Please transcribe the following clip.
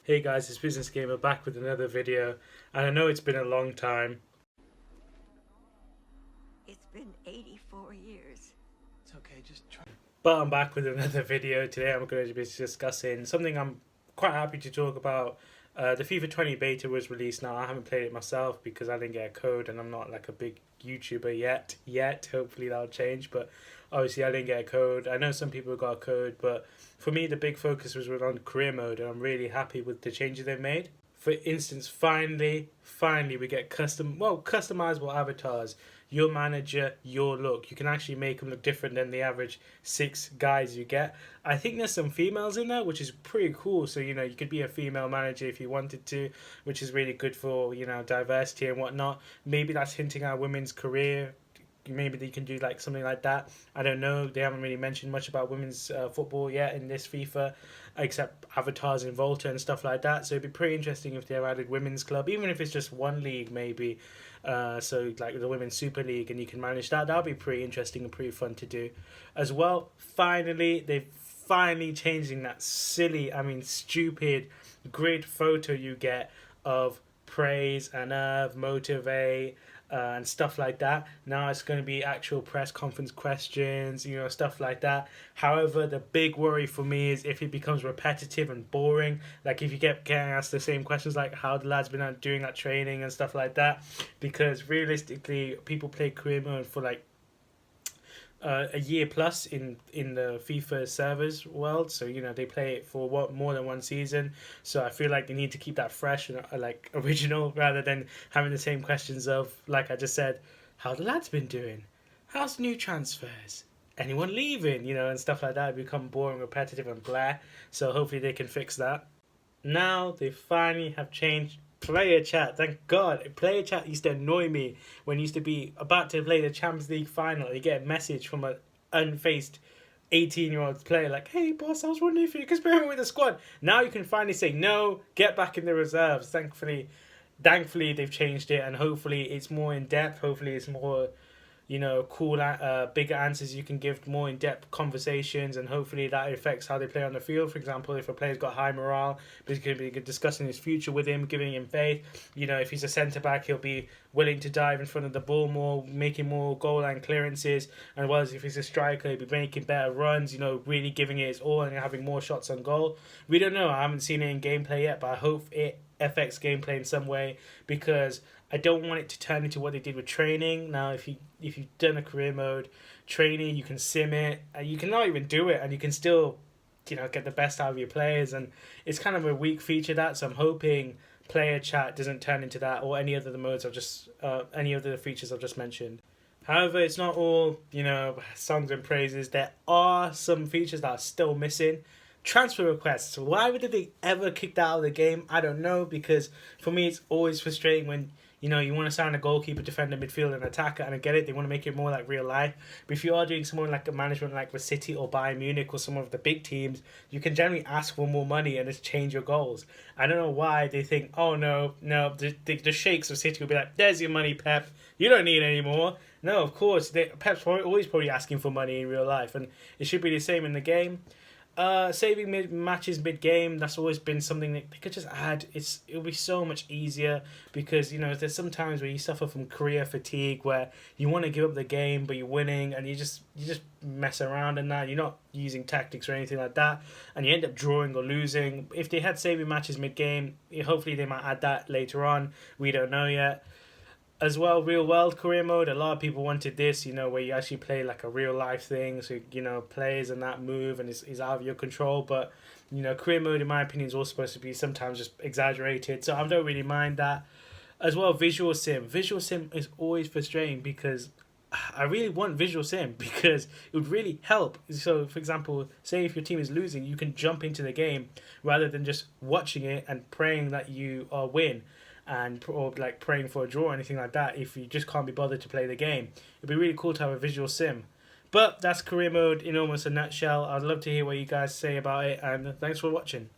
Hey guys, it's Business Gamer back with another video, and I know it's been a long time, It's been 84 years. It's okay, just try. but I'm back with another video. Today I'm going to be discussing something I'm quite happy to talk about. The FIFA 20 beta was released now. I haven't played it myself because I didn't get a code and I'm not like a big YouTuber yet. Hopefully that'll change, but obviously I didn't get a code. I know some people got a code, but for me the big focus was on career mode, and I'm really happy with the changes they've made. For instance, finally we get customizable avatars. Your manager, your look. You can actually make them look different than the average 6 guys you get. I think there's some females in there, which is pretty cool. So, you could be a female manager if you wanted to, which is really good for, diversity and whatnot. Maybe that's hinting at women's career. Maybe they can do like something like that. I don't know. They haven't really mentioned much about women's football yet in this FIFA, except avatars in Volta and stuff like that. So it'd be pretty interesting if they added women's club, even if it's just one league maybe. So like the Women's Super League, and you can manage that. That'll be pretty interesting and pretty fun to do, as well. They've finally changing that stupid grid photo you get of praise and motivate and stuff like that. Now it's going to be actual press conference questions, stuff like that. However, the big worry for me is if it becomes repetitive and boring. Like if you get getting asked the same questions, like how the lads been out doing that training and stuff like that. Because realistically, people play career mode for like a year plus in the FIFA servers world, so they play it for more than one season. So I feel like they need to keep that fresh and like original, rather than having the same questions of, like I just said, how the lads been doing, how's new transfers, anyone leaving, and stuff like that. It become boring, repetitive, and blah. So hopefully they can fix that. Now they finally have changed player chat. Thank God. Player chat used to annoy me when you used to be about to play the Champions League final. You get a message from an unfaced 18-year-old player like, "Hey boss, I was wondering if you could experiment with the squad." Now you can finally say no, get back in the reserves. Thankfully they've changed it, and hopefully it's more in depth. Hopefully it's more cool, bigger answers you can give, more in-depth conversations, and hopefully that affects how they play on the field. For example, if a player's got high morale, because you can be discussing his future with him, giving him faith. If he's a centre-back, he'll be willing to dive in front of the ball more, making more goal line clearances, and whereas if he's a striker, he'll be making better runs, really giving it his all and having more shots on goal. We don't know. I haven't seen it in gameplay yet, but I hope it affects gameplay in some way, because I don't want it to turn into what they did with training. Now, if you've done a career mode training, you can sim it, and you can not even do it, and you can still, get the best out of your players. And it's kind of a weak feature, that. So I'm hoping player chat doesn't turn into that, or any other any other features I've just mentioned. However, it's not all, songs and praises. There are some features that are still missing. Transfer requests. Why would they ever kick that out of the game? I don't know, because for me it's always frustrating when you want to sign a goalkeeper, defender, midfielder, and attacker, and I get it, they want to make it more like real life. But if you are doing someone like a management like with City or Bayern Munich or some of the big teams, you can generally ask for more money and just change your goals. I don't know why they think, oh no, the sheikhs of City will be like, there's your money, Pep, you don't need any more. No, of course, Pep's always probably asking for money in real life, and it should be the same in the game. Saving matches mid-game, that's always been something that they could just add. It'll be so much easier, because there's some times where you suffer from career fatigue, where you want to give up the game but you're winning, and you just mess around in that. You're not using tactics or anything like that, and you end up drawing or losing. If they had saving matches mid-game, hopefully they might add that later on. We don't know yet. As well, real world career mode. A lot of people wanted this, where you actually play like a real life thing. So, players and that move and is out of your control. But, career mode, in my opinion, is all supposed to be sometimes just exaggerated. So I don't really mind that. As well, visual sim. Visual sim is always frustrating, because I really want visual sim, because it would really help. So, for example, say if your team is losing, you can jump into the game rather than just watching it and praying that you win, or like praying for a draw or anything like that. If you just can't be bothered to play the game, it'd be really cool to have a visual sim. But that's career mode in almost a nutshell. I'd love to hear what you guys say about it, and thanks for watching.